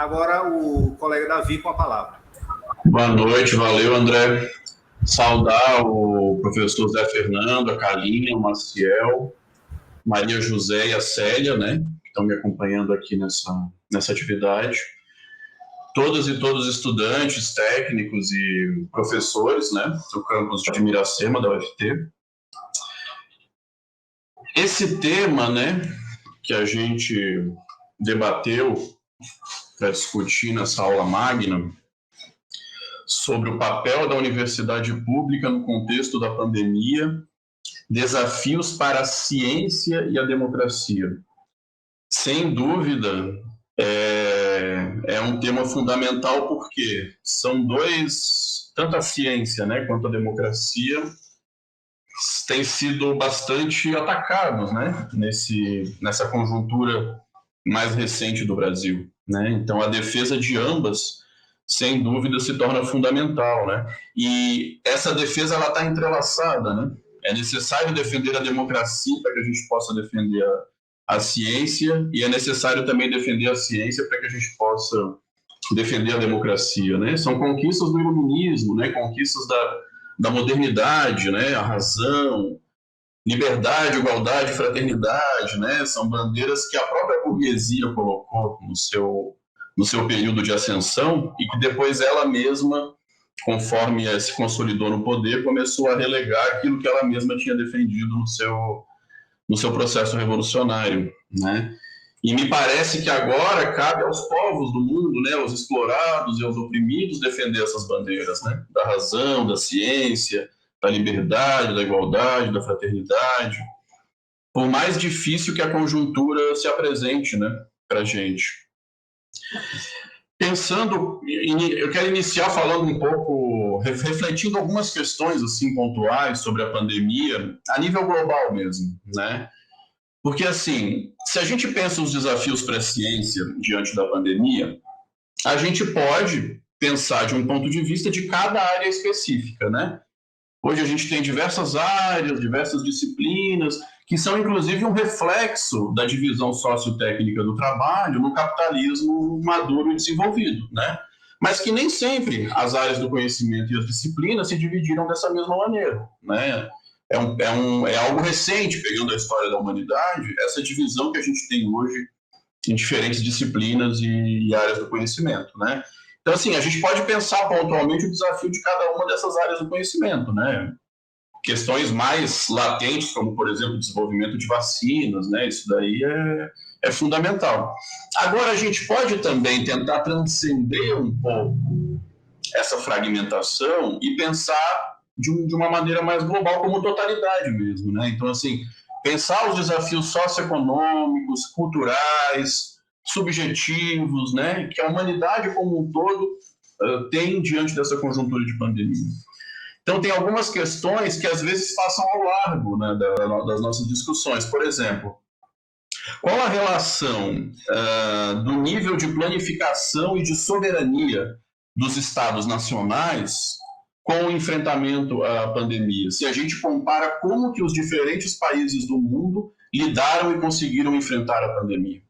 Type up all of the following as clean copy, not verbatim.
Agora o colega Davi com a palavra. Boa noite, valeu, André. Saudar o professor Zé Fernando, a Carlinha, o Maciel, Maria José e a Célia, né, que estão me acompanhando aqui nessa atividade. Todas e todos os estudantes, técnicos e professores, né, do campus de Miracema, da UFT. Esse tema, né, que a gente debateu para discutir nessa aula magna, sobre o papel da universidade pública no contexto da pandemia, desafios para a ciência e a democracia. Sem dúvida, é um tema fundamental porque são dois, tanto a ciência, né, quanto a democracia, têm sido bastante atacados, né, nessa conjuntura mais recente do Brasil, né? Então, a defesa de ambas, sem dúvida, se torna fundamental, né? E essa defesa, ela está entrelaçada, né? É necessário defender a democracia para que a gente possa defender a ciência, e é necessário também defender a ciência para que a gente possa defender a democracia, né? São conquistas do iluminismo, né? Conquistas da modernidade, né? A razão, liberdade, igualdade, fraternidade, né? São bandeiras que a própria burguesia colocou no seu período de ascensão e que depois ela mesma, conforme se consolidou no poder, começou a relegar aquilo que ela mesma tinha defendido no seu processo revolucionário, né? E me parece que agora cabe aos povos do mundo, né, aos explorados e aos oprimidos, defender essas bandeiras, né? Da razão, da ciência, da liberdade, da igualdade, da fraternidade, por mais difícil que a conjuntura se apresente, né, para a gente. Pensando, eu quero iniciar falando um pouco, refletindo algumas questões assim pontuais sobre a pandemia, a nível global mesmo, né? Porque, assim, se a gente pensa os desafios para a ciência diante da pandemia, a gente pode pensar de um ponto de vista de cada área específica, né? Hoje a gente tem diversas áreas, diversas disciplinas, que são inclusive um reflexo da divisão sociotécnica do trabalho no capitalismo maduro e desenvolvido, né? Mas que nem sempre as áreas do conhecimento e as disciplinas se dividiram dessa mesma maneira, né? É algo recente, pegando a história da humanidade, essa divisão que a gente tem hoje em diferentes disciplinas e áreas do conhecimento, né? Então, assim, a gente pode pensar pontualmente o desafio de cada uma dessas áreas do conhecimento, né? Questões mais latentes, como, por exemplo, o desenvolvimento de vacinas, né? Isso daí é fundamental. Agora, a gente pode também tentar transcender um pouco essa fragmentação e pensar de uma maneira mais global, como totalidade mesmo, né? Então, assim, pensar os desafios socioeconômicos, culturais, subjetivos, né, que a humanidade como um todo tem diante dessa conjuntura de pandemia. Então, tem algumas questões que às vezes passam ao largo, né, das nossas discussões. Por exemplo, qual a relação do nível de planificação e de soberania dos estados nacionais com o enfrentamento à pandemia? Se a gente compara como que os diferentes países do mundo lidaram e conseguiram enfrentar a pandemia.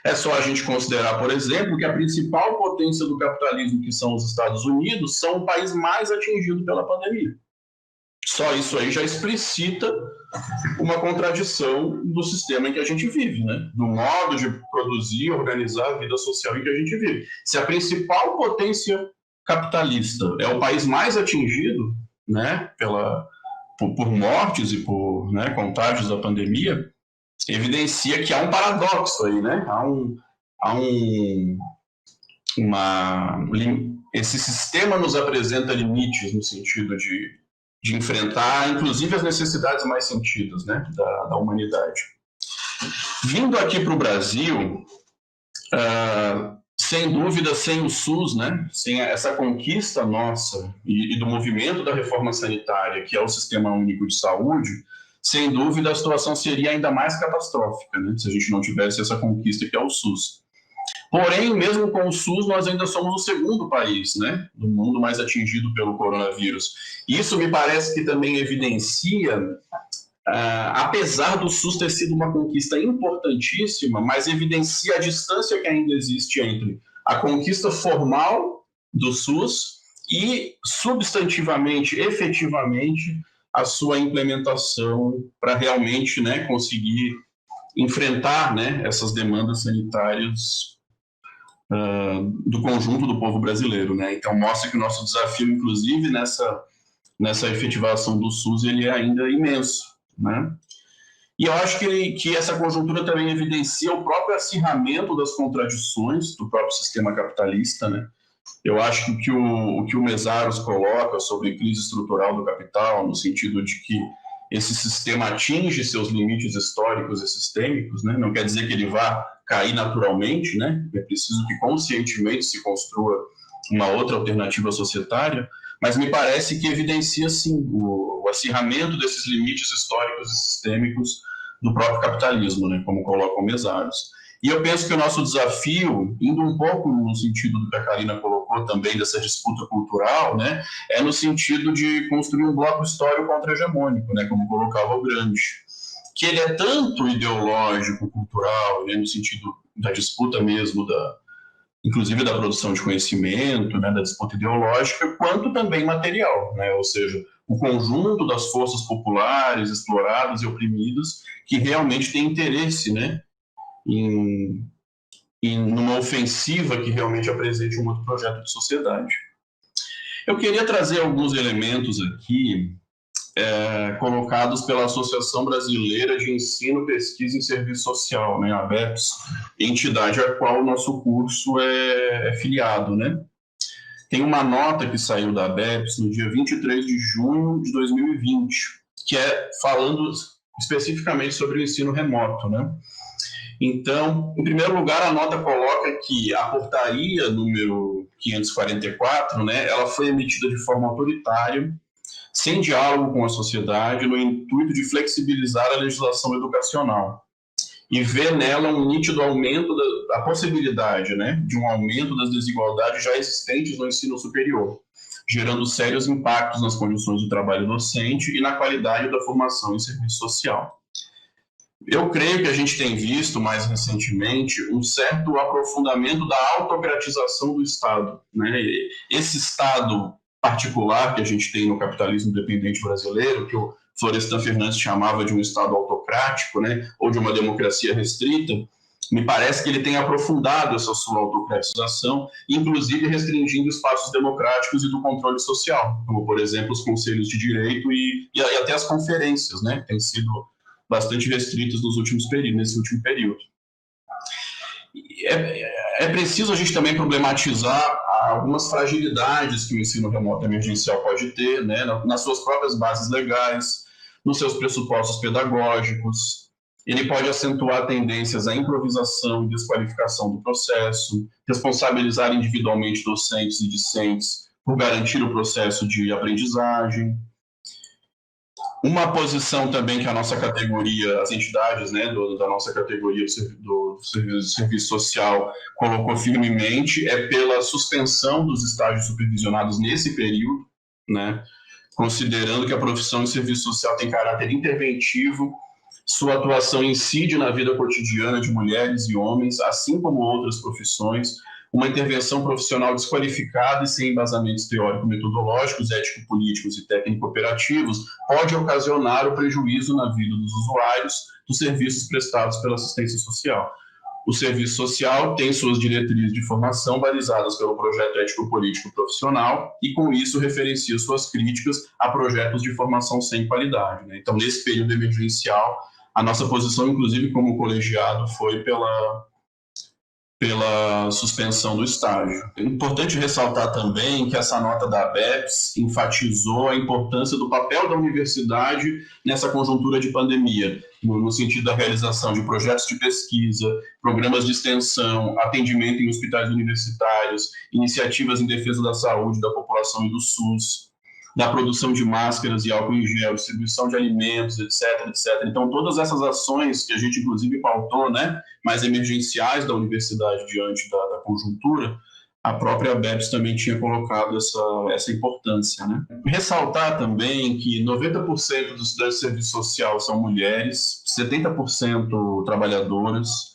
É só a gente considerar, por exemplo, que a principal potência do capitalismo, que são os Estados Unidos, são o país mais atingido pela pandemia. Só isso aí já explicita uma contradição do sistema em que a gente vive, né? Do modo de produzir e organizar a vida social em que a gente vive. Se a principal potência capitalista é o país mais atingido, né, por mortes e por, né, contágios da pandemia, evidencia que há um paradoxo aí, né? Esse sistema nos apresenta limites no sentido de enfrentar, inclusive, as necessidades mais sentidas, né, da humanidade. Vindo aqui para o Brasil, sem dúvida, sem o SUS, né, sem essa conquista nossa e do movimento da reforma sanitária, que é o Sistema Único de Saúde, sem dúvida a situação seria ainda mais catastrófica, né, se a gente não tivesse essa conquista que é o SUS. Porém, mesmo com o SUS, nós ainda somos o segundo país, né, do mundo mais atingido pelo coronavírus. Isso me parece que também evidencia, apesar do SUS ter sido uma conquista importantíssima, mas evidencia a distância que ainda existe entre a conquista formal do SUS e, substantivamente, efetivamente, a sua implementação para realmente, né, conseguir enfrentar, né, essas demandas sanitárias do conjunto do povo brasileiro, né? Então mostra que o nosso desafio, inclusive nessa efetivação do SUS, ele é ainda imenso, né? E eu acho que essa conjuntura também evidencia o próprio acirramento das contradições do próprio sistema capitalista, né? Eu acho que o que o Mesaros coloca sobre a crise estrutural do capital, no sentido de que esse sistema atinge seus limites históricos e sistêmicos, né? Não quer dizer que ele vá cair naturalmente, né? É preciso que conscientemente se construa uma outra alternativa societária, mas me parece que evidencia, sim, o acirramento desses limites históricos e sistêmicos do próprio capitalismo, né? Como coloca o Mesaros. E eu penso que o nosso desafio, indo um pouco no sentido do que a Karina colocou também, dessa disputa cultural, né, é no sentido de construir um bloco histórico contra-hegemônico, né, como colocava o Gramsci, que ele é tanto ideológico, cultural, né, no sentido da disputa mesmo, inclusive da produção de conhecimento, né, da disputa ideológica, quanto também material, né, ou seja, o conjunto das forças populares exploradas e oprimidas que realmente tem interesse, né, em numa ofensiva que realmente apresente um outro projeto de sociedade. Eu queria trazer alguns elementos aqui colocados pela Associação Brasileira de Ensino, Pesquisa e Serviço Social, né, a ABEPS, entidade à qual o nosso curso é filiado, né? Tem uma nota que saiu da ABEPS no dia 23 de junho de 2020, que é falando especificamente sobre o ensino remoto, né? Então, em primeiro lugar, a nota coloca que a portaria número 544, né, ela foi emitida de forma autoritária, sem diálogo com a sociedade, no intuito de flexibilizar a legislação educacional e ver nela um nítido aumento da possibilidade, né, de um aumento das desigualdades já existentes no ensino superior, gerando sérios impactos nas condições do trabalho docente e na qualidade da formação em serviço social. Eu creio que a gente tem visto, mais recentemente, um certo aprofundamento da autocratização do Estado, né? Esse Estado particular que a gente tem no capitalismo dependente brasileiro, que o Florestan Fernandes chamava de um Estado autocrático, né? Ou de uma democracia restrita, me parece que ele tem aprofundado essa sua autocratização, inclusive restringindo espaços democráticos e do controle social, como, por exemplo, os conselhos de direito e até as conferências, né? Que têm sido bastante restritos nesse último período. É preciso a gente também problematizar algumas fragilidades que o ensino remoto emergencial pode ter, né, nas suas próprias bases legais, nos seus pressupostos pedagógicos. Ele pode acentuar tendências à improvisação e desqualificação do processo, responsabilizar individualmente docentes e discentes por garantir o processo de aprendizagem. Uma posição também que a nossa categoria, as entidades, né, da nossa categoria do serviço social colocou firmemente é pela suspensão dos estágios supervisionados nesse período, né, considerando que a profissão de serviço social tem caráter interventivo, sua atuação incide na vida cotidiana de mulheres e homens, assim como outras profissões, uma intervenção profissional desqualificada e sem embasamentos teórico-metodológicos, ético-políticos e técnico-operativos pode ocasionar o prejuízo na vida dos usuários dos serviços prestados pela assistência social. O serviço social tem suas diretrizes de formação balizadas pelo projeto ético-político profissional e, com isso, referencia suas críticas a projetos de formação sem qualidade, né? Então, nesse período emergencial, a nossa posição, inclusive como colegiado, foi pela suspensão do estágio. É importante ressaltar também que essa nota da ABEPS enfatizou a importância do papel da universidade nessa conjuntura de pandemia, no sentido da realização de projetos de pesquisa, programas de extensão, atendimento em hospitais universitários, iniciativas em defesa da saúde da população e do SUS, da produção de máscaras e álcool em gel, distribuição de alimentos, etc, etc. Então, todas essas ações que a gente, inclusive, pautou, né, mais emergenciais da universidade diante da conjuntura, a própria ABEPS também tinha colocado essa importância, né? Ressaltar também que 90% dos estudantes de serviço social são mulheres, 70% trabalhadoras,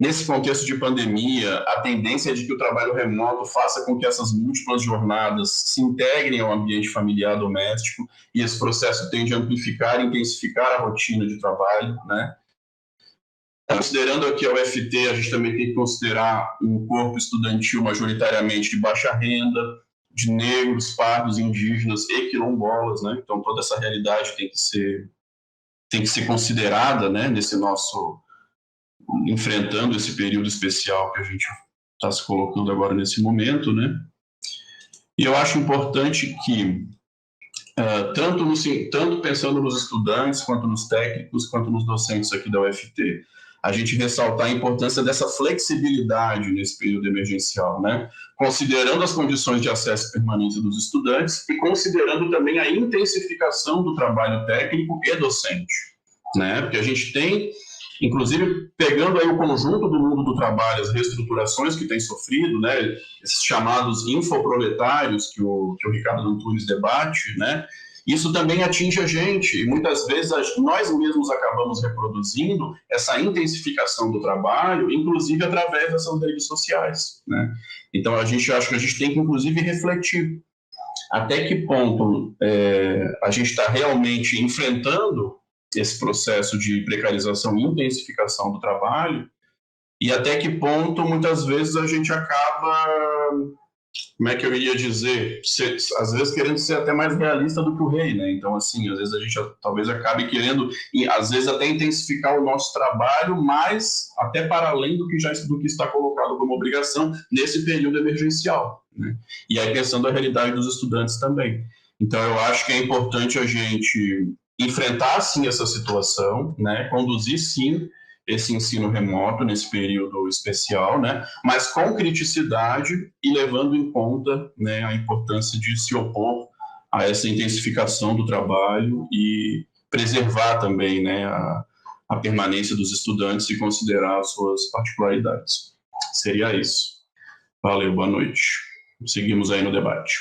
nesse contexto de pandemia, a tendência é de que o trabalho remoto faça com que essas múltiplas jornadas se integrem ao ambiente familiar doméstico e esse processo tende a amplificar e intensificar a rotina de trabalho, né? Considerando aqui a UFT, a gente também tem que considerar um corpo estudantil majoritariamente de baixa renda, de negros, pardos, indígenas e quilombolas, né? Então toda essa realidade tem que ser considerada, né, nesse nosso enfrentando esse período especial que a gente está se colocando agora nesse momento, né? E eu acho importante que tanto pensando nos estudantes, quanto nos técnicos, quanto nos docentes aqui da UFT, a gente ressaltar a importância dessa flexibilidade nesse período emergencial, né? Considerando as condições de acesso e permanência dos estudantes e considerando também a intensificação do trabalho técnico e docente, né? Porque a gente tem, inclusive, pegando aí o conjunto do mundo do trabalho, as reestruturações que tem sofrido, né? Esses chamados infoproletários que o Ricardo Antunes debate, né? Isso também atinge a gente e muitas vezes nós mesmos acabamos reproduzindo essa intensificação do trabalho, inclusive através dessas redes sociais, né? Então a gente acha que a gente tem que inclusive refletir até que ponto a gente está realmente enfrentando esse processo de precarização e intensificação do trabalho e até que ponto muitas vezes a gente acaba, como é que eu iria dizer, às vezes querendo ser até mais realista do que o rei, né? Então, assim, às vezes a gente talvez acabe querendo, às vezes até intensificar o nosso trabalho, mas até para além do que está colocado como obrigação nesse período emergencial, né? E aí pensando a realidade dos estudantes também. Então, eu acho que é importante a gente enfrentar, sim, essa situação, né? Conduzir, sim, esse ensino remoto nesse período especial, né? Mas com criticidade e levando em conta, né, a importância de se opor a essa intensificação do trabalho e preservar também, né, a permanência dos estudantes e considerar as suas particularidades. Seria isso. Valeu, boa noite. Seguimos aí no debate.